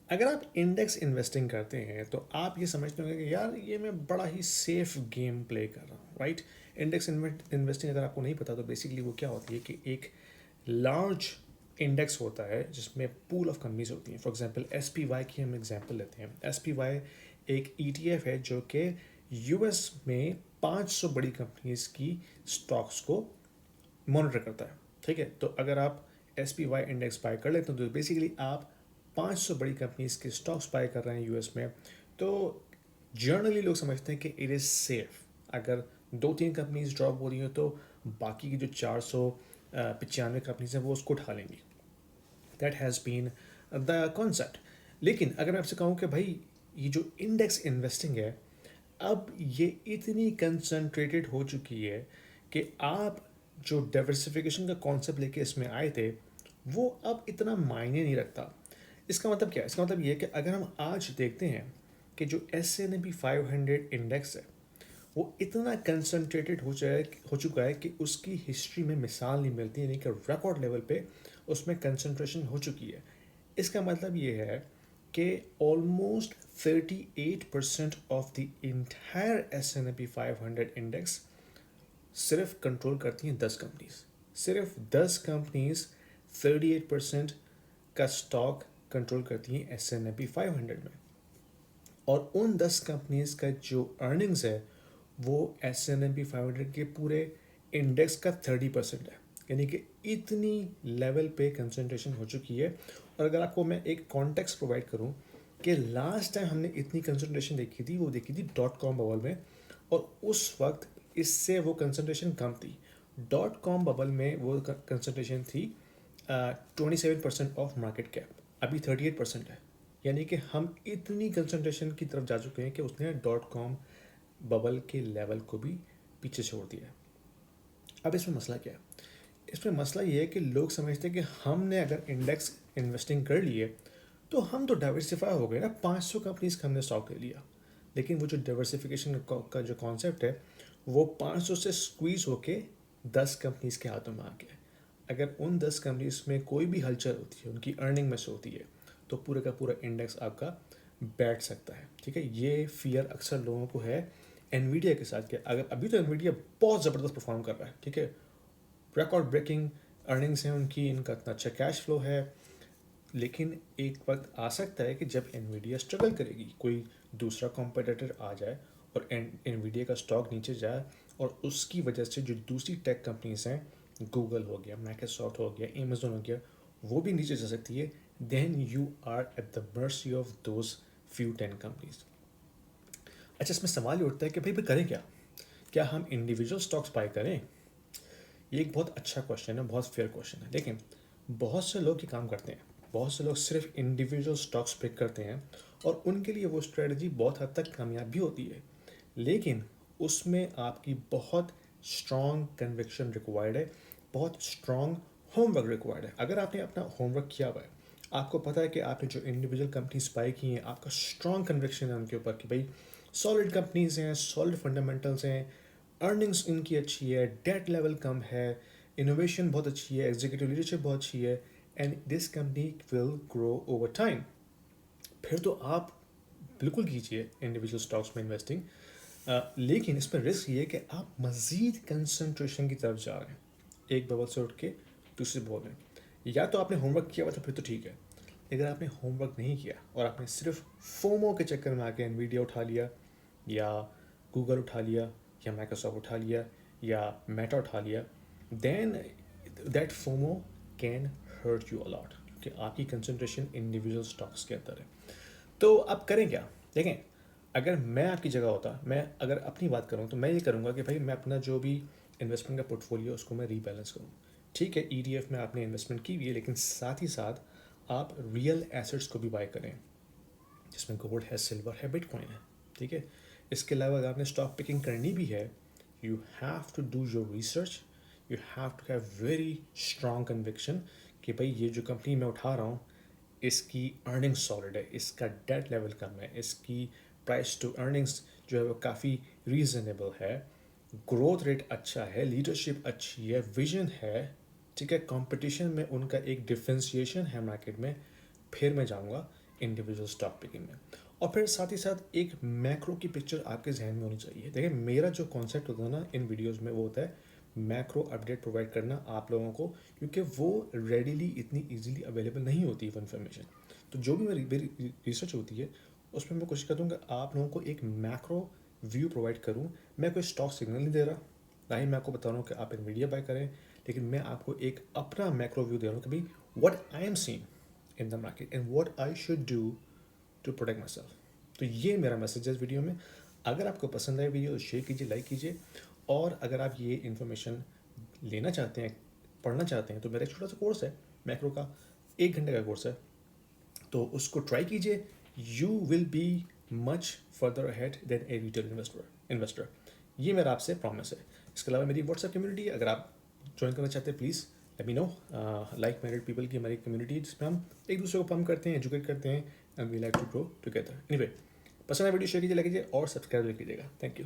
अगर आप index investing करते हैं तो आप ये समझते होंगे कि यार ये मैं बड़ा ही सेफ गेम प्ले कर रहा हूँ, राइट। इंडेक्स इन्वेस्टिंग अगर आपको नहीं पता तो बेसिकली वो क्या होती है कि एक लार्ज इंडेक्स होता है जिसमें पूल ऑफ कंपनीज होती हैं। फॉर एग्जांपल एसपीवाई की हम एग्जांपल लेते हैं। एसपीवाई एक ईटीएफ है जो कि यूएस में 500 बड़ी कंपनीज की स्टॉक्स को मॉनिटर करता है, ठीक है। तो अगर आप S P Y index buy कर लेते हो तो बेसिकली आप 500 बड़ी कंपनीज के स्टॉक्स बाय कर रहे हैं यूएस में। तो जनरली लोग समझते हैं कि इट इज़ सेफ। अगर दो तीन कंपनीज ड्रॉप हो रही हैं तो बाकी की जो 495 कंपनीज हैं वो उसको उठा लेंगी। That has been the concept. लेकिन अगर मैं आपसे कहूँ कि भाई ये जो इंडेक्स इन्वेस्टिंग है अब ये इतनी कंसंट्रेटेड हो चुकी है कि आप जो डाइवर्सिफिकेशन का कॉन्सेप्ट लेके इसमें आए थे वो अब इतना मायने नहीं रखता। इसका मतलब क्या है? इसका मतलब ये है कि अगर हम आज देखते हैं कि जो S&P 500 इंडेक्स है वो इतना कंसंट्रेटेड हो चुका है कि उसकी हिस्ट्री में मिसाल नहीं मिलती, यानी कि रिकॉर्ड लेवल पे उसमें कंसंट्रेशन हो चुकी है। इसका मतलब ये है कि almost 38% of the entire S&P 500 index सिर्फ कंट्रोल करती हैं 10 कंपनीज। सिर्फ 10 कंपनीज 38% का स्टॉक कंट्रोल करती हैं S&P 500 में। और उन 10 कंपनीज का जो अर्निंग्स है वो S&P 500 के पूरे इंडेक्स का 30% है। यानी कि इतनी लेवल पे कंसंट्रेशन हो चुकी है। और अगर आपको मैं एक कॉन्टेक्स्ट प्रोवाइड करूं कि लास्ट टाइम हमने इतनी कंसंट्रेशन देखी थी वो देखी थी डॉट कॉम बबल में, और उस वक्त इससे वो कंसंट्रेशन कम थी। डॉट कॉम बबल में वो कंसंट्रेशन थी 27% ऑफ मार्केट कैप, अभी 38% है। यानी कि हम इतनी कंसंट्रेशन की तरफ जा चुके हैं कि उसने डॉट कॉम बबल के लेवल को भी पीछे छोड़ दिया है। अब इसमें मसला क्या है? इसमें मसला ये है कि लोग समझते हैं कि हमने अगर इंडेक्स इन्वेस्टिंग कर लिए तो हम तो डाइवर्सिफाई हो गए ना, 500 कंपनीज का हमने स्टॉक ले लिया। लेकिन वो जो डाइवर्सिफिकेशन का जो कॉन्सेप्ट है वो 500 से स्क्वीज होके 10 कंपनीज के हाथों में आ गया है। अगर उन 10 कंपनीज में कोई भी हलचल होती है, उनकी अर्निंग में से होती है, तो पूरे का पूरा इंडेक्स आपका बैठ सकता है, ठीक है। ये फियर अक्सर लोगों को है एनवीडिया के साथ। क्या अगर अभी तो एनवीडिया बहुत ज़बरदस्त परफॉर्म कर रहा है, ठीक है, रिकॉर्ड ब्रेकिंग अर्निंग्स हैं उनकी, इनका इतना अच्छा कैश फ्लो है। लेकिन एक वक्त आ सकता है कि जब एनवीडिया स्ट्रगल करेगी, कोई दूसरा कॉम्पिटिटर आ जाए और एनवीडिया का स्टॉक नीचे जाए, और उसकी वजह से जो दूसरी टेक कंपनीज हैं, गूगल हो गया, माइक्रोसॉफ्ट हो गया, अमेजोन हो गया, वो भी नीचे जा सकती है। Then you are at the mercy of those few 10 companies. अच्छा, इसमें सवाल ये उठता है कि भाई करें क्या? क्या हम इंडिविजुअल स्टॉक्स बाय करें? ये एक बहुत अच्छा क्वेश्चन है, बहुत फेयर क्वेश्चन है। लेकिन बहुत से लोग ये काम करते हैं, बहुत से लोग सिर्फ इंडिविजुअल स्टॉक्स पिक करते हैं और उनके लिए वो स्ट्रेटजी बहुत हद तक कामयाब भी होती है। लेकिन उसमें आपकी बहुत स्ट्रॉन्ग कन्विक्शन रिक्वायर्ड है, बहुत स्ट्रॉन्ग होमवर्क रिक्वायर्ड है। अगर आपने अपना होमवर्क किया हुआ है, आपको पता है कि आपने जो इंडिविजुअल कंपनीज बाई की हैं, आपका स्ट्रॉन्ग कन्विक्शन है उनके ऊपर कि भाई सॉलिड कंपनीज हैं, सॉलिड फंडामेंटल्स हैं, अर्निंग्स इनकी अच्छी है, डेट लेवल कम है, इनोवेशन बहुत अच्छी है, एग्जीक्यूटिव लीडरशिप बहुत अच्छी है, and this company will grow over time, फिर तो आप बिल्कुल कीजिए इंडिविजुअल स्टॉक्स में इन्वेस्टिंग। लेकिन इसमें रिस्क ये है कि आप मज़ीद कंसंट्रेशन की तरफ जा रहे हैं, एक बबल से उठ के दूसरे बबल में। या तो आपने होमवर्क किया हुआ था फिर तो ठीक है, अगर आपने होमवर्क नहीं किया और आपने सिर्फ फोमो के चक्कर में आके एनवीडिया उठा लिया, या गूगल उठा लिया, या माइक्रोसॉफ्ट उठा लिया, या मेटा उठा लिया, then that FOMO can hurt you a lot, क्योंकि आपकी कंसंट्रेशन इंडिविजुअल स्टॉक्स के अंदर है। तो आप करें क्या? देखें, अगर मैं आपकी जगह होता, मैं अगर अपनी बात करूं तो मैं ये करूंगा कि भाई मैं अपना जो भी इन्वेस्टमेंट का पोर्टफोलियो उसको मैं रीबैलेंस करूं। ठीक है, ईडीएफ में आपने इन्वेस्टमेंट की हुई है, लेकिन साथ ही साथ आप रियल एसेट्स को भी बाय करें, जिसमें गोल्ड है, सिल्वर है, बिटकॉइन है, ठीक है। इसके अलावा अगर आपने स्टॉक पिकिंग करनी भी है, you have to do your research, you have to have very strong conviction कि भाई ये जो कंपनी मैं उठा रहा हूँ इसकी अर्निंग सॉलिड है, इसका डेट लेवल कम है, इसकी प्राइस टू अर्निंग्स जो है वो काफ़ी रीजनेबल है, ग्रोथ रेट अच्छा है, लीडरशिप अच्छी है, विजन है, ठीक है, कंपटीशन में उनका एक डिफ्रेंशिएशन है मार्केट में, फिर मैं जाऊंगा इंडिविजुअल स्टॉक पिकिंग में। और फिर साथ ही साथ एक मैक्रो की पिक्चर आपके जहन में होनी चाहिए। देखिए मेरा जो कॉन्सेप्ट होता है ना इन वीडियोस में, वो होता है मैक्रो अपडेट प्रोवाइड करना आप लोगों को, क्योंकि वो रेडीली इतनी इजीली अवेलेबल नहीं होती वो इन्फॉर्मेशन। तो जो भी मेरी रिसर्च होती है उसमें मैं कोशिश करता हूँ कि आप लोगों को एक मैक्रो व्यू प्रोवाइड करूँ। मैं कोई स्टॉक सिग्नल नहीं दे रहा, ना ही मैं आपको बता रहा हूँ कि आप एनवीडिया बाय करें, लेकिन मैं आपको एक अपना मैक्रो व्यू दे रहा हूँ कि भाई what I am seeing in the market and what I should do to protect myself. तो ये मेरा मैसेज है इस वीडियो में। अगर आपको पसंद आए वीडियो तो शेयर कीजिए, लाइक कीजिए, और अगर आप ये इन्फॉर्मेशन लेना चाहते हैं, पढ़ना चाहते हैं, तो मेरा एक छोटा सा कोर्स है मैक्रो का, 1 घंटे का कोर्स है, तो उसको ट्राई कीजिए। You will be much further ahead than a retail investor. ये मेरा आपसे प्रॉमिस है। इसके अलावा मेरी व्हाट्सएप कम्युनिटी है, अगर आप ज्वाइन करना चाहते हैं please let me know. Like minded people की हमारी कम्युनिटी, जिसमें हम एक दूसरे को पम्प करते हैं, एजुकेट करते हैं, and we like to grow together. Anyway, पसंद है वीडियो शेयर कीजिए, लाइक कीजिए और सब्सक्राइब कीजिएगा। Thank you.